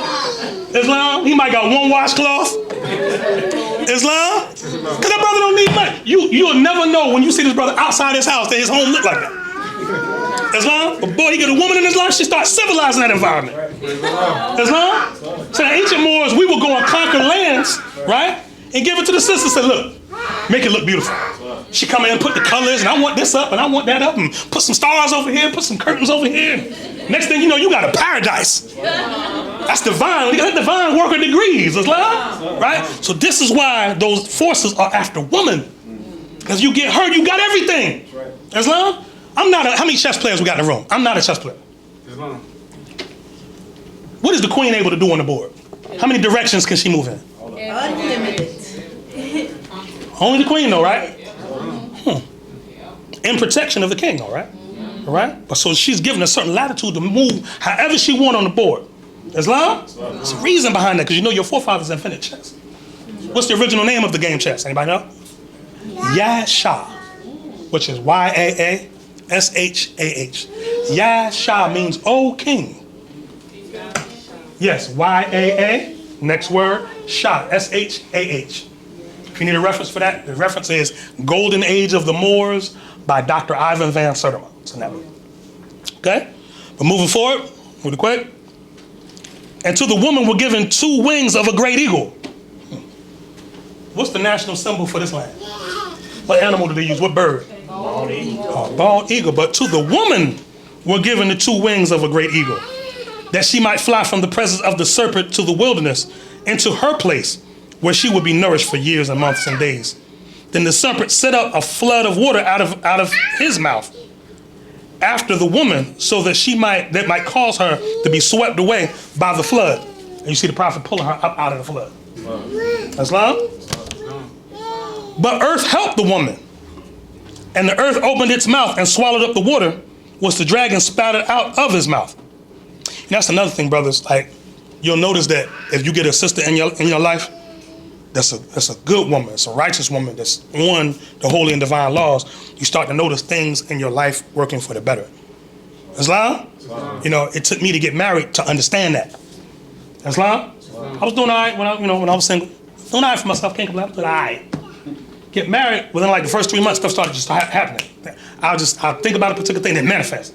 Islam, he might got one washcloth. Islam, because that brother don't need much. You'll never know when you see this brother outside his house that his home look like that. Islam, but boy, he get a woman in his life, she starts civilizing that environment. Islam, so the ancient Moors, we would go and conquer lands, right? And give it to the sisters, say, look, make it look beautiful. She come in and put the colors, and I want this up, and I want that up, and put some stars over here, put some curtains over here. Next thing you know, you got a paradise. That's divine. Let the divine work of degrees, Islam, right? So this is why those forces are after women. Because you get her, you got everything. Islam? How many chess players we got in the room? I'm not a chess player. Islam. What is the queen able to do on the board? How many directions can she move in? Unlimited. Only the queen though, right? In protection of the king, all right? All right? But so she's given a certain latitude to move however she want on the board. Islam? There's a reason behind that, because your forefathers invented chess. What's the original name of the game chess? Anybody know? Yasha, which is Y-A-A, S-H-A-H. Yah-Shah means, O King. Yes, Y-A-A. Next word, Shah, S-H-A-H. If you need a reference for that, the reference is Golden Age of the Moors by Dr. Ivan van Sertima. It's in that book. Okay? But moving forward, really quick. And to the woman were given 2 wings of a great eagle. What's the national symbol for this land? What animal do they use? What bird? Bald eagle. Oh, bald eagle. But to the woman were given the 2 wings of a great eagle, that she might fly from the presence of the serpent to the wilderness, into her place, where she would be nourished for years and months and days. Then the serpent set up a flood of water out of his mouth after the woman, so that that might cause her to be swept away by the flood. And you see the prophet pulling her up out of the flood. Islam? But earth helped the woman, and the earth opened its mouth and swallowed up the water, which the dragon spouted out of his mouth. And that's another thing, brothers. Like, you'll notice that if you get a sister in your life, that's a good woman, it's a righteous woman that's on the holy and divine laws, you start to notice things in your life working for the better. Islam? You know, it took me to get married to understand that. Islam? I was doing all right when I was single. Doing all right for myself, can't complain. I was doing all right. Get married, within like the first 3 months, stuff started just happening. I'll think about a particular thing that manifests,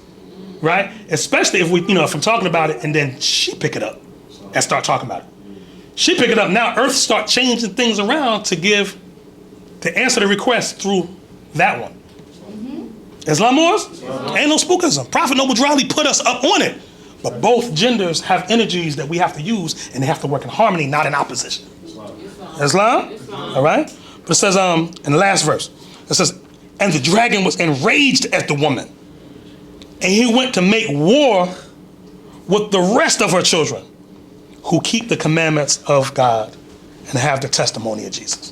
right? Especially if I'm talking about it and then she pick it up and start talking about it. She pick it up, now earth start changing things around to answer the request through that one. Islam Moors? Ain't no spookism. Prophet Noble Drali put us up on it. But both genders have energies that we have to use, and they have to work in harmony, not in opposition. Islam? All right? But it says in the last verse, it says, and the dragon was enraged at the woman, and he went to make war with the rest of her children who keep the commandments of God and have the testimony of Jesus.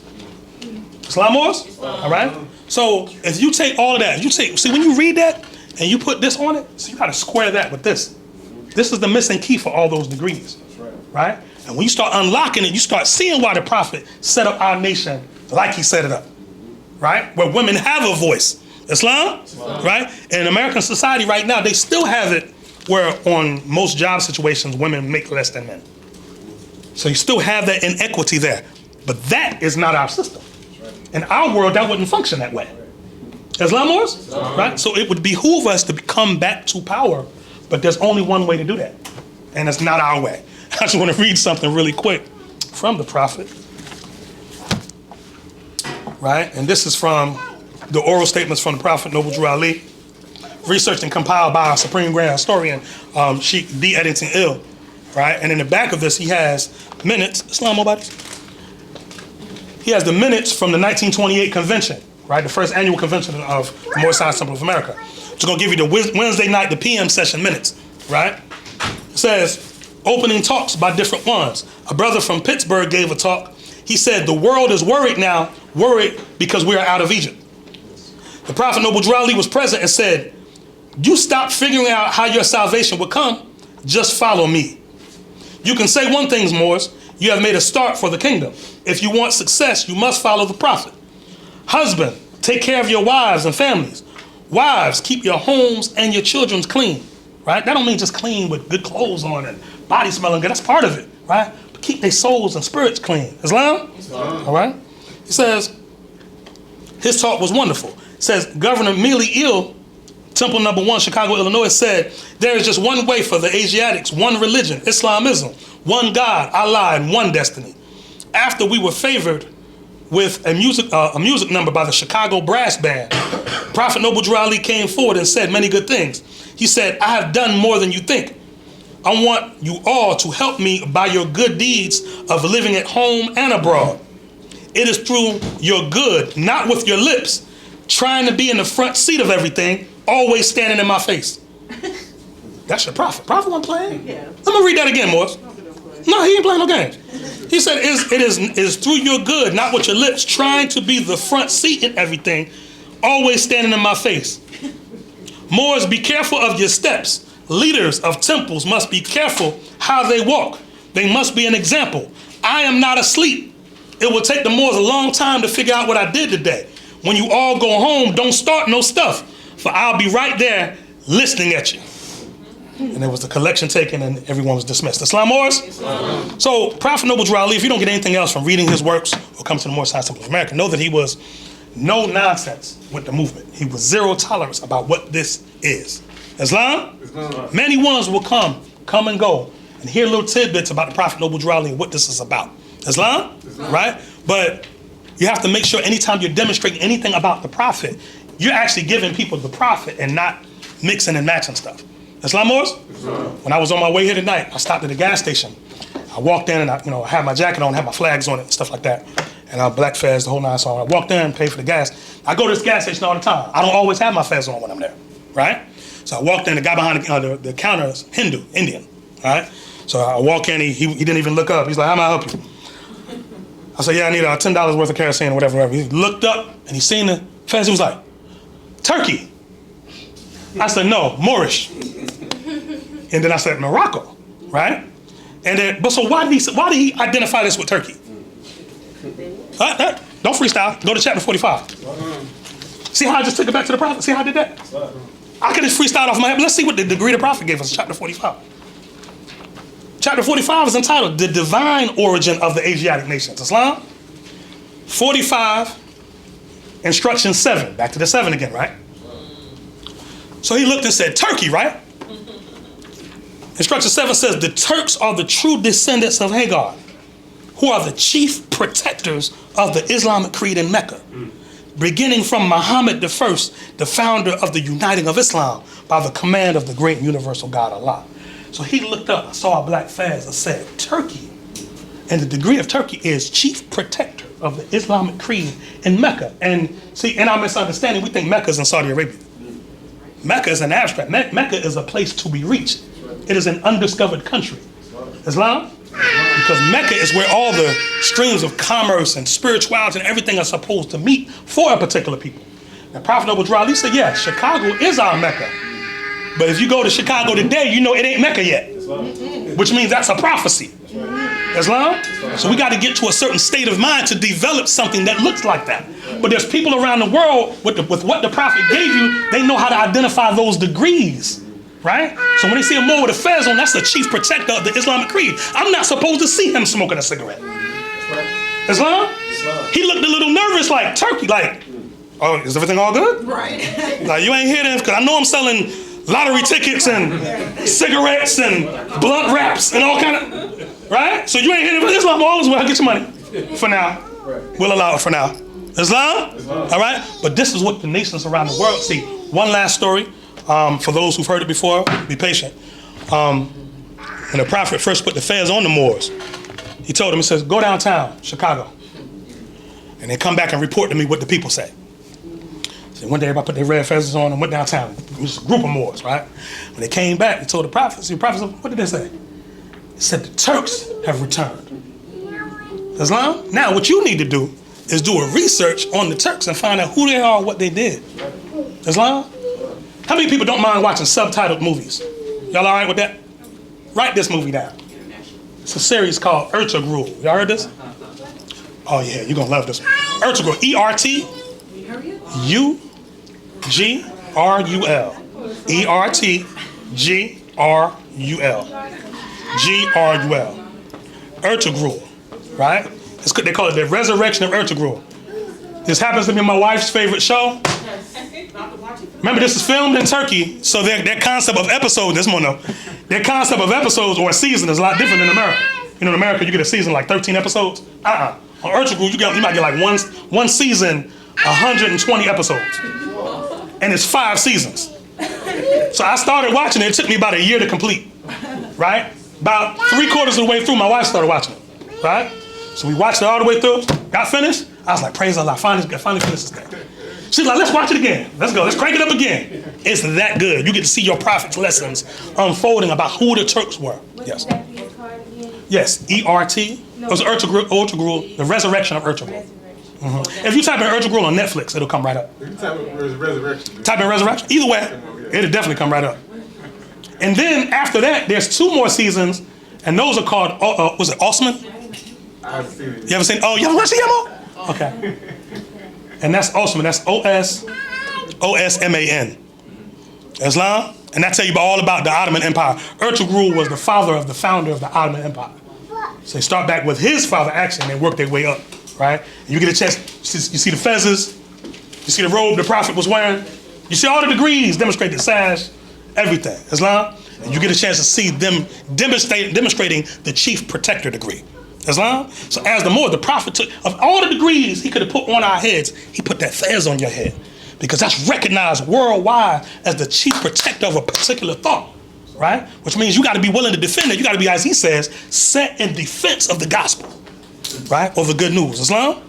Islam Moors? All right? So if you take all of that, see when you read that and you put this on it, so you got to square that with this. This is the missing key for all those degrees, right? And when you start unlocking it, you start seeing why the prophet set up our nation like he set it up, right? Where women have a voice. Islam? Right? And in American society right now, they still have it where on most job situations, women make less than men. So you still have that inequity there. But that is not our system. In our world, that wouldn't function that way. Islam Moors? Right? So it would behoove us to come back to power, but there's only one way to do that. And it's not our way. I just want to read something really quick from the prophet. Right? And this is from the oral statements from the prophet Noble Drew Ali, researched and compiled by our Supreme Grand Historian, Sheikh D. Eddington Ill. Right? And in the back of this, he has minutes. Islam Mobadies? He has the minutes from the 1928 convention, right? The first annual convention of the Moorish Science Temple of America. It's going to give you the Wednesday night, the PM session minutes, right? It says, opening talks by different ones. A brother from Pittsburgh gave a talk. He said, the world is worried now, worried because we are out of Egypt. The Prophet Noble Drew Ali was present and said, you stop figuring out how your salvation would come, just follow me. You can say one thing, Moors, you have made a start for the kingdom. If you want success, you must follow the prophet. Husband, take care of your wives and families. Wives, keep your homes and your children clean, right? That don't mean just clean with good clothes on and body smelling good. That's part of it, right? But keep their souls and spirits clean. Islam? All right? He says, his talk was wonderful. It says, Governor Ranesi-El, Temple No. 1, Chicago, Illinois, said, there is just one way for the Asiatics, one religion, Islamism, one God, Allah, and one destiny. After we were favored with a music number by the Chicago Brass Band, Prophet Noble Drew Ali came forward and said many good things. He said, I have done more than you think. I want you all to help me by your good deeds of living at home and abroad. It is through your good, not with your lips, trying to be in the front seat of everything, always standing in my face. That's your prophet. Prophet wasn't playing? Yeah. Let me read that again, Morris. No, he ain't playing no games. He said, it is through your good, not with your lips, trying to be the front seat in everything, always standing in my face. Moors, be careful of your steps. Leaders of temples must be careful how they walk. They must be an example. I am not asleep. It will take the Moors a long time to figure out what I did today. When you all go home, don't start no stuff. for I'll be right there listening at you. And there was the collection taken and everyone was dismissed. Islam Moors? So Prophet Noble Drew Ali, if you don't get anything else from reading his works or come to the Moorish High Temple of America, know that he was no nonsense with the movement. He was zero tolerance about what this is. Islam? Many ones will come and go, and hear little tidbits about the Prophet Noble Drew Ali and what this is about. Islam? Right? But you have to make sure anytime you're demonstrating anything about the Prophet, you're actually giving people the Prophet and not mixing and matching stuff. Islam Moors? When I was on my way here tonight, I stopped at the gas station. I walked in and I had my jacket on, had my flags on it and stuff like that. And I black fez the whole nine. So I walked in and paid for the gas. I go to this gas station all the time. I don't always have my fez on when I'm there, right? So I walked in, the guy behind the counter is Indian, right? So I walk in, he didn't even look up. He's like, how may I help you? I said, yeah, I need $10 worth of kerosene or whatever. He looked up and he seen the fez. He was like, Turkey. I said, no, Moorish. And then I said, Morocco, right? And then, but so why did he identify this with Turkey? Don't freestyle. Go to chapter 45. See how I just took it back to the Prophet? See how I did that? I could just freestyle off my head. But let's see what the degree the Prophet gave us. Chapter 45. Chapter 45 is entitled The Divine Origin of the Asiatic Nations. Islam? 45, instruction 7. Back to the 7 again, right? So he looked and said, Turkey, right? Instruction 7 says, the Turks are the true descendants of Hagar, who are the chief protectors of the Islamic creed in Mecca, beginning from Muhammad I, the founder of the uniting of Islam by the command of the great universal God Allah. So he looked up, saw a black fez and said, Turkey. And the degree of Turkey is chief protector of the Islamic creed in Mecca. And see, in our misunderstanding, we think Mecca is in Saudi Arabia. Mecca is an abstract. Mecca is a place to be reached. It is an undiscovered country. Islam? Because Mecca is where all the streams of commerce and spirituality and everything are supposed to meet for a particular people. Now, Prophet Noble Drew Ali said, yeah, Chicago is our Mecca. But if you go to Chicago today, you know it ain't Mecca yet. Which means that's a prophecy. Islam? So we got to get to a certain state of mind to develop something that looks like that. But there's people around the world with what the Prophet gave you, they know how to identify those degrees. Right? So when they see a Moor with a fez on, that's the chief protector of the Islamic creed. I'm not supposed to see him smoking a cigarette. Islam? He looked a little nervous, like Turkey, like, oh, is everything all good? Right. Like, you ain't here then, because I know I'm selling lottery tickets and cigarettes and blunt wraps and all kind of, right? So you ain't here for Islam, all is well, get your money for now. We'll allow it for now. Islam? All right? But this is what the nations around the world see. One last story. For those who've heard it before, be patient. When the Prophet first put the fez on the Moors, he told them, he says, go downtown, Chicago. And they come back and report to me what the people say. So one day everybody put their red fezzes on and went downtown. It was a group of Moors, right? When they came back, they told the Prophet, said, what did they say? They said, the Turks have returned. Islam? Now what you need to do is do a research on the Turks and find out who they are and what they did. Islam? How many people don't mind watching subtitled movies? Y'all all right with that? Write this movie down. It's a series called Ertugrul. Y'all heard this? Oh yeah, you're gonna love this one. Ertugrul, E-R-T-U-G-R-U-L. E-R-T-G-R-U-L. G-R-U-L. Ertugrul, right? They call it the resurrection of Ertugrul. This happens to be my wife's favorite show. Remember, this is filmed in Turkey, so their concept of episodes, this one though, their concept of episodes or a season is a lot different than America. You know, in America, you get a season like 13 episodes. On Ertugrul, you might get like one season, 120 episodes. And it's 5 seasons. So I started watching it. It took me about a year to complete, right? About 3/4 of the way through, my wife started watching it, right? So we watched it all the way through, got finished. I was like, praise Allah, finally finished this thing. She's like, let's watch it again. Let's go, let's crank it up again. It's that good. You get to see your Prophet's lessons unfolding about who the Turks were. Yes. Yes, E-R-T. It was Ertugrul, the resurrection of Ertugrul. If you type in Ertugrul on Netflix, it'll come right up. You type in resurrection. Type in resurrection. Either way, it'll definitely come right up. And then after that, there's 2 more seasons, and those are called, was it Ottoman? I've seen it. You ever seen, you ever watched it, Yamo? Okay. And that's Ottoman, that's O-S-M-A-N. Islam. And I tell you all about the Ottoman Empire. Ertugrul was the founder of the Ottoman Empire. So they start back with his father actually, and they work their way up, right? And you get a chance, you see the fezzes, you see the robe the Prophet was wearing, you see all the degrees, demonstrate the sash, everything, Islam. And you get a chance to see them demonstrating the chief protector degree, Islam. So as the Prophet took, of all the degrees he could have put on our heads, he put that fez on your head. Because that's recognized worldwide as the chief protector of a particular thought, right? Which means you got to be willing to defend it. You got to be, as he says, set in defense of the gospel, right? Or the good news. Islam?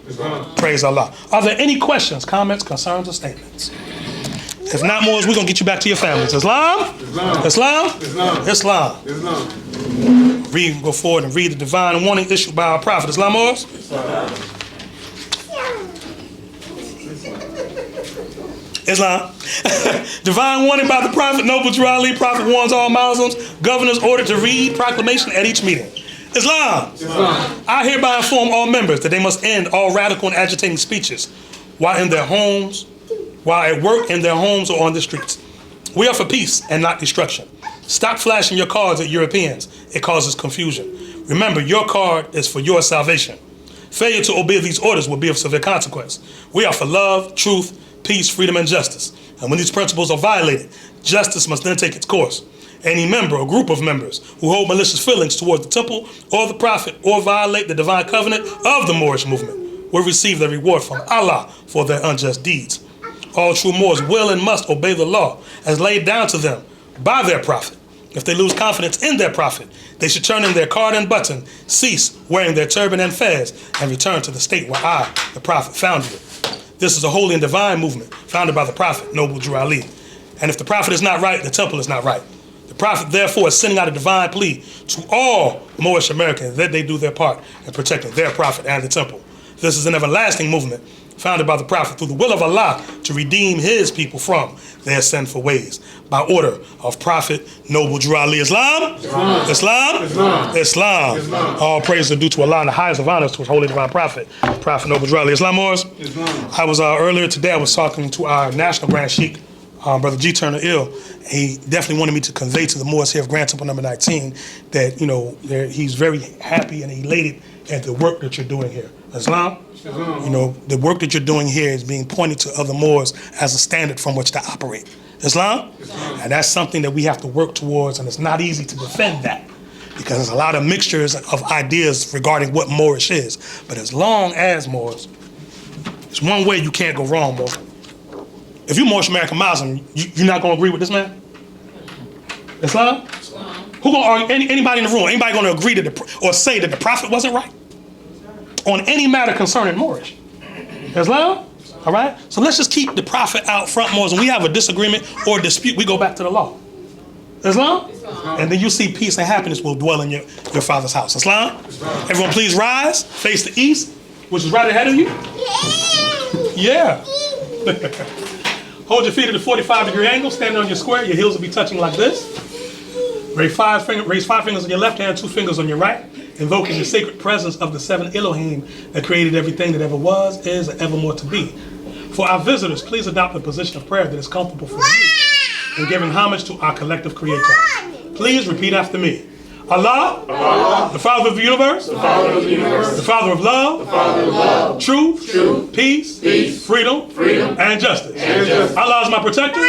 Praise Allah. Are there any questions, comments, concerns, or statements? If not, Moors, we're going to get you back to your families. Islam? Islam? Go forward and read the divine warning issued by our prophet. Islam, Moors? Islam. Divine warning by the Prophet, Noble Drew Ali. Prophet warns all Muslims. Governors ordered to read proclamation at each meeting. Islam. I hereby inform all members that they must end all radical and agitating speeches while in their homes, while at work, in their homes, or on the streets. We are for peace and not destruction. Stop flashing your cards at Europeans. It causes confusion. Remember, your card is for your salvation. Failure to obey these orders will be of severe consequence. We are for love, truth, peace, freedom, and justice. And when these principles are violated, justice must then take its course. Any member or group of members who hold malicious feelings towards the temple or the prophet or violate the divine covenant of the Moorish movement will receive their reward from Allah for their unjust deeds. All true Moors will and must obey the law as laid down to them by their prophet. If they lose confidence in their prophet, they should turn in their card and button, cease wearing their turban and fez, and return to the state where I, the prophet, founded it. This is a holy and divine movement founded by the Prophet, Noble Drew Ali. And if the Prophet is not right, the temple is not right. The Prophet, therefore, is sending out a divine plea to all Moorish Americans that they do their part in protecting their Prophet and the temple. This is an everlasting movement founded by the Prophet through the will of Allah to redeem his people from their sinful ways. By order of Prophet Noble Drew Ali. Islam? Islam. All praise are due to Allah and the highest of honors to his holy divine Prophet, Prophet Noble Drew Ali. Islam, Moors? I was earlier today, I was talking to our National Grand Sheikh, Brother G. Turner Ill. He definitely wanted me to convey to the Moors here of Grand Temple number 19 that, he's very happy and elated at the work that you're doing here. Islam? The work that you're doing here is being pointed to other Moors as a standard from which to operate. Islam? And that's something that we have to work towards, and it's not easy to defend that because there's a lot of mixtures of ideas regarding what Moorish is. But as long as Moors, there's one way you can't go wrong, Moor. If you're Moorish American Muslim, you're not going to agree with this man? Islam? Who going to argue? Anybody in the room? Anybody going to agree or say that the Prophet wasn't right on any matter concerning Moorish? Islam? All right? So let's just keep the Prophet out front, Moors. When we have a disagreement or a dispute, we go back to the law. Islam? And then you see peace and happiness will dwell in your Father's house. Islam? Everyone please rise, face the east, which is right ahead of you. Yeah. Hold your feet at a 45-degree angle, stand on your square, your heels will be touching like this. Raise five fingers on your left hand, 2 fingers on your right, invoking the sacred presence of the 7 Elohim that created everything that ever was, is, and evermore to be. For our visitors, please adopt a position of prayer that is comfortable for you in giving homage to our collective Creator. Please repeat after me. Allah, the Father of the universe, the Father of love, truth, peace, freedom, and justice. Allah is my protector,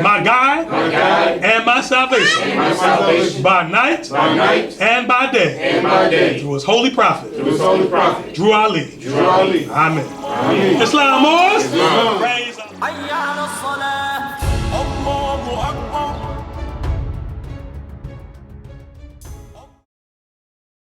my guide, and my salvation, by night and by day, through his holy prophet, Drew Ali. Amen. Islam, Moors.